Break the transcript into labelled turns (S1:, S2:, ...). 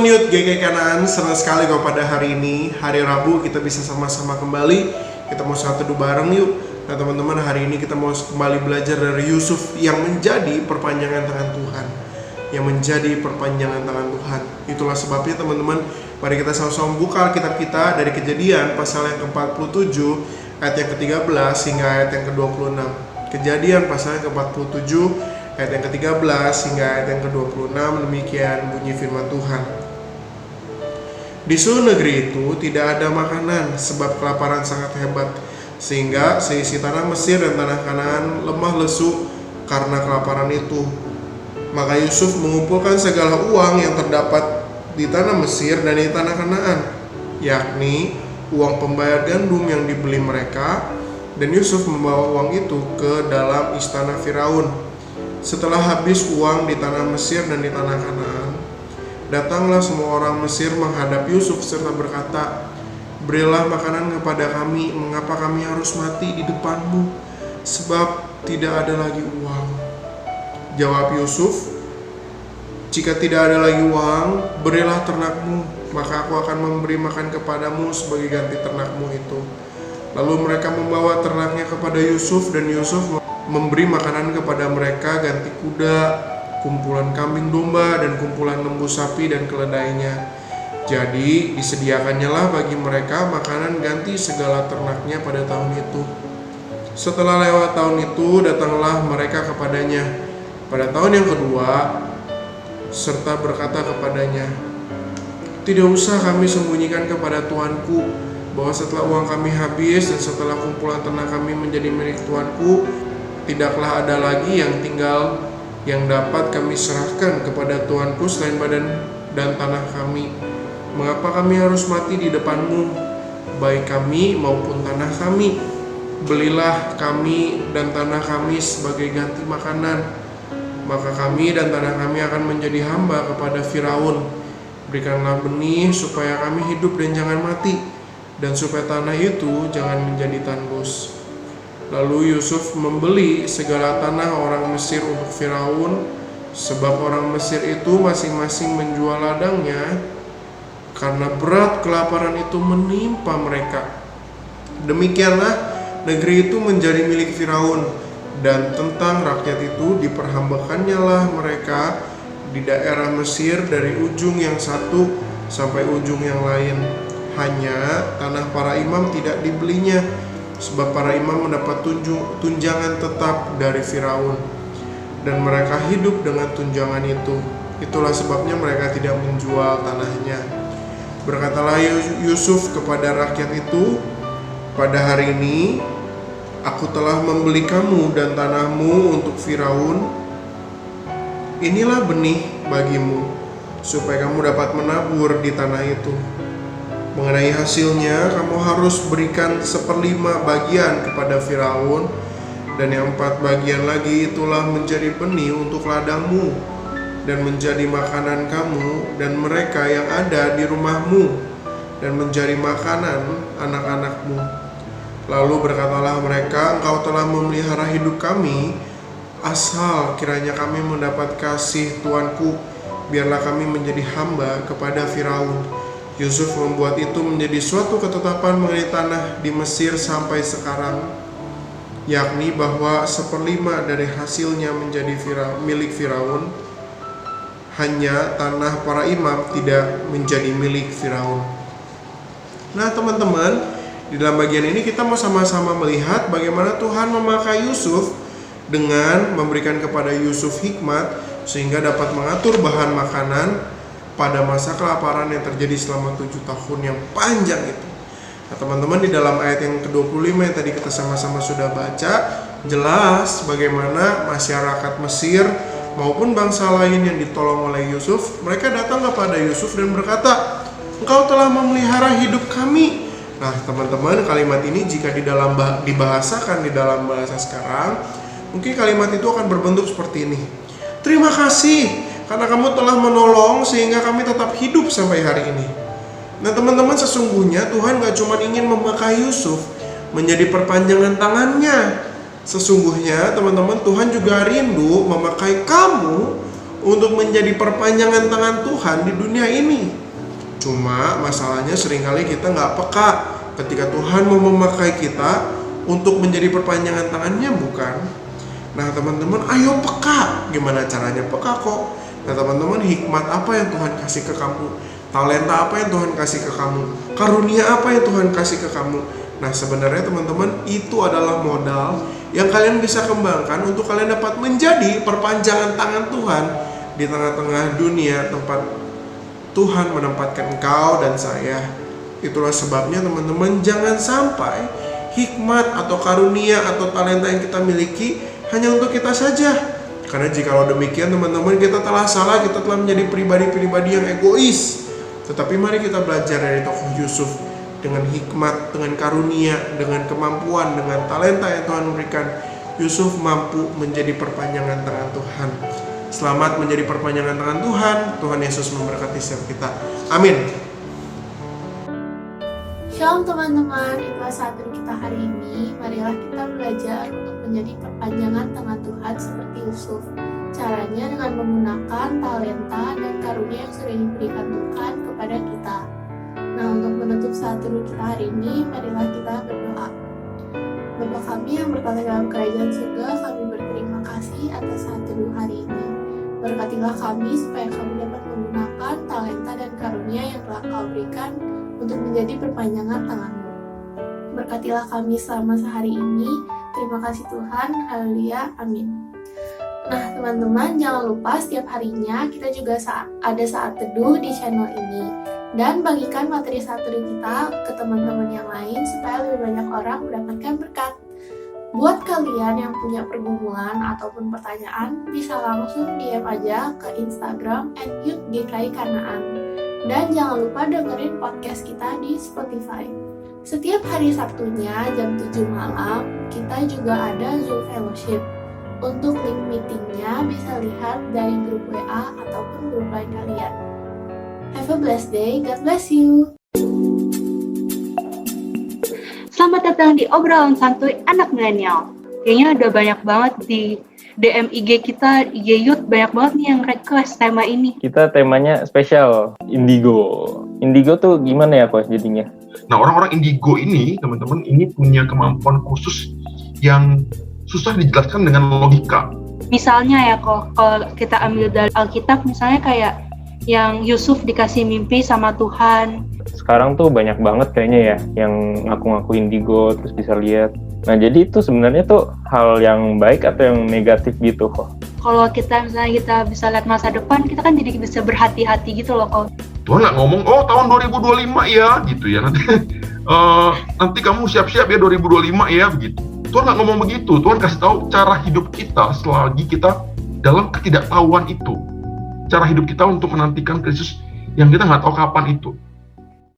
S1: teman-teman Youth GK Kanaan, senang sekali kalau pada hari ini, hari Rabu, kita bisa sama-sama kembali. Kita mau saat teduh bareng yuk. Nah teman-teman, hari ini kita mau kembali belajar dari Yusuf yang menjadi perpanjangan tangan Tuhan. Yang menjadi perpanjangan tangan Tuhan. Itulah sebabnya teman-teman, mari kita sama-sama buka Alkitab kita dari Kejadian pasal yang ke-47 ayat yang ke-13 hingga ayat yang ke-26. Kejadian pasal yang ke-47 ayat yang ke-13 hingga ayat yang ke-26. Demikian bunyi firman Tuhan. Di seluruh negeri itu tidak ada makanan sebab kelaparan sangat hebat, sehingga seisi tanah Mesir dan tanah Kanaan lemah lesu karena kelaparan itu. Maka Yusuf mengumpulkan segala uang yang terdapat di tanah Mesir dan di tanah Kanaan, yakni uang pembayar gandum yang dibeli mereka, dan Yusuf membawa uang itu ke dalam istana Firaun. Setelah habis uang di tanah Mesir dan di tanah Kanaan, datanglah semua orang Mesir menghadap Yusuf serta berkata, "Berilah makanan kepada kami, mengapa kami harus mati di depanmu? Sebab tidak ada lagi uang." Jawab Yusuf, "Jika tidak ada lagi uang, berilah ternakmu, maka aku akan memberi makan kepadamu sebagai ganti ternakmu itu." Lalu mereka membawa ternaknya kepada Yusuf, dan Yusuf memberi makanan kepada mereka ganti kuda, kumpulan kambing domba, dan kumpulan lembu sapi dan keledainya. Jadi disediakannya lah bagi mereka makanan ganti segala ternaknya pada tahun itu. Setelah lewat tahun itu, datanglah mereka kepadanya pada tahun yang kedua, serta berkata kepadanya, "Tidak usah kami sembunyikan kepada tuanku bahwa setelah uang kami habis dan setelah kumpulan ternak kami menjadi milik tuanku, tidaklah ada lagi yang tinggal yang dapat kami serahkan kepada tuanku selain badan dan tanah kami. Mengapa kami harus mati di depanmu, baik kami maupun tanah kami? Belilah kami dan tanah kami sebagai ganti makanan, maka kami dan tanah kami akan menjadi hamba kepada Firaun. Berikanlah benih supaya kami hidup dan jangan mati, dan supaya tanah itu jangan menjadi tandus." Lalu Yusuf membeli segala tanah orang Mesir untuk Firaun, sebab orang Mesir itu masing-masing menjual ladangnya, karena berat kelaparan itu menimpa mereka. Demikianlah negeri itu menjadi milik Firaun, dan tentang rakyat itu diperhambakannya lah mereka di daerah Mesir dari ujung yang satu sampai ujung yang lain. Hanya tanah para imam tidak dibelinya, sebab para imam mendapat tunjangan tetap dari Firaun, dan mereka hidup dengan tunjangan itu. Itulah sebabnya mereka tidak menjual tanahnya. Berkatalah Yusuf kepada rakyat itu, "Pada hari ini aku telah membeli kamu dan tanahmu untuk Firaun. Inilah benih bagimu, supaya kamu dapat menabur di tanah itu. Mengenai hasilnya, kamu harus berikan 1/5 bagian kepada Firaun, dan yang 4 bagian lagi itulah menjadi benih untuk ladangmu, dan menjadi makanan kamu dan mereka yang ada di rumahmu, dan menjadi makanan anak-anakmu." Lalu berkatalah mereka, "Engkau telah memelihara hidup kami, asal kiranya kami mendapat kasih tuanku, biarlah kami menjadi hamba kepada Firaun." Yusuf membuat itu menjadi suatu ketetapan mengenai tanah di Mesir sampai sekarang, yakni bahwa 1/5 dari hasilnya menjadi milik Firaun, hanya tanah para imam tidak menjadi milik Firaun. Nah teman-teman, di dalam bagian ini kita mau sama-sama melihat bagaimana Tuhan memakai Yusuf dengan memberikan kepada Yusuf hikmat sehingga dapat mengatur bahan makanan pada masa kelaparan yang terjadi selama 7 tahun yang panjang itu. Nah teman-teman, di dalam ayat yang ke-25 yang tadi kita sama-sama sudah baca, jelas bagaimana masyarakat Mesir maupun bangsa lain yang ditolong oleh Yusuf, mereka datang kepada Yusuf dan berkata, "Engkau telah memelihara hidup kami." Nah teman-teman, kalimat ini jika dibahasakan di dalam bahasa sekarang, mungkin kalimat itu akan berbentuk seperti ini: "Terima kasih karena kamu telah menolong sehingga kami tetap hidup sampai hari ini." Nah teman-teman, sesungguhnya Tuhan gak cuma ingin memakai Yusuf menjadi perpanjangan tangannya. Sesungguhnya teman-teman, Tuhan juga rindu memakai kamu untuk menjadi perpanjangan tangan Tuhan di dunia ini. Cuma masalahnya seringkali kita nggak peka ketika Tuhan mau memakai kita untuk menjadi perpanjangan tangannya, bukan? Nah teman-teman, ayo peka. Gimana caranya peka kok? Nah teman-teman, hikmat apa yang Tuhan kasih ke kamu? Talenta apa yang Tuhan kasih ke kamu? Karunia apa yang Tuhan kasih ke kamu? Nah sebenarnya teman-teman, itu adalah modal yang kalian bisa kembangkan untuk kalian dapat menjadi perpanjangan tangan Tuhan di tengah-tengah dunia tempat Tuhan menempatkan engkau dan saya. Itulah sebabnya teman-teman, jangan sampai hikmat atau karunia atau talenta yang kita miliki hanya untuk kita saja. Karena jikalau demikian teman-teman, kita telah salah, kita telah menjadi pribadi-pribadi yang egois. Tetapi mari kita belajar dari tokoh Yusuf. Dengan hikmat, dengan karunia, dengan kemampuan, dengan talenta yang Tuhan berikan, Yusuf mampu menjadi perpanjangan tangan Tuhan. Selamat menjadi perpanjangan tangan Tuhan. Tuhan Yesus memberkati setiap kita. Amin.
S2: Shalom teman-teman, itulah saat kita hari ini. Marilah kita belajar untuk menjadi perpanjangan tangan Tuhan seperti Yusuf. Caranya dengan menggunakan talenta dan karunia yang sudah diberikan Tuhan kepada kita. Nah, untuk menutup saat teduh kita hari ini, marilah kita berdoa. Bapa kami yang berkata dalam kerajaan surga, kami berterima kasih atas saat teduh hari ini. Berkatilah kami supaya kami dapat menggunakan talenta dan karunia yang telah Kau berikan untuk menjadi perpanjangan tangan-Mu. Berkatilah kami selama sehari ini. Terima kasih Tuhan. Haleluya. Amin. Nah teman-teman, jangan lupa setiap harinya kita juga ada saat teduh di channel ini. Dan bagikan materi saat teduh kita ke teman-teman yang lain supaya lebih banyak orang mendapatkan berkat. Buat kalian yang punya pergumulan ataupun pertanyaan, bisa langsung DM aja ke Instagram @youth_gki-kanaan. Dan jangan lupa dengerin podcast kita di Spotify. Setiap hari Sabtunya jam 7 malam, kita juga ada Zoom Fellowship. Untuk link meetingnya bisa lihat dari grup WA ataupun grup lain kalian. Have a blessed day, God bless you.
S3: Selamat datang di obrolan santuy anak milenial. Kayaknya udah banyak banget di DM IG kita, IG Youth, banyak banget nih yang request tema ini.
S4: Kita temanya spesial, Indigo. Indigo tuh gimana ya Coach jadinya?
S5: Nah, orang-orang Indigo ini, teman-teman, ini punya kemampuan khusus yang susah dijelaskan dengan logika.
S3: Misalnya ya kok, kalau kita ambil dari Alkitab, misalnya kayak yang Yusuf dikasih mimpi sama Tuhan.
S4: Sekarang tuh banyak banget kayaknya ya yang ngaku-ngaku Indigo terus bisa lihat. Nah jadi itu sebenarnya tuh hal yang baik atau yang negatif gitu kok?
S3: Kalau kita misalnya kita bisa lihat masa depan, kita kan jadi bisa berhati-hati gitu loh kok.
S5: Tuhan nggak ngomong, oh tahun 2025 ya, gitu ya. Nanti kamu siap-siap ya 2025 ya, begitu. Tuhan nggak ngomong begitu. Tuhan kasih tahu cara hidup kita selagi kita dalam ketidaktahuan itu. Cara hidup kita untuk menantikan Kristus yang kita nggak tahu kapan itu.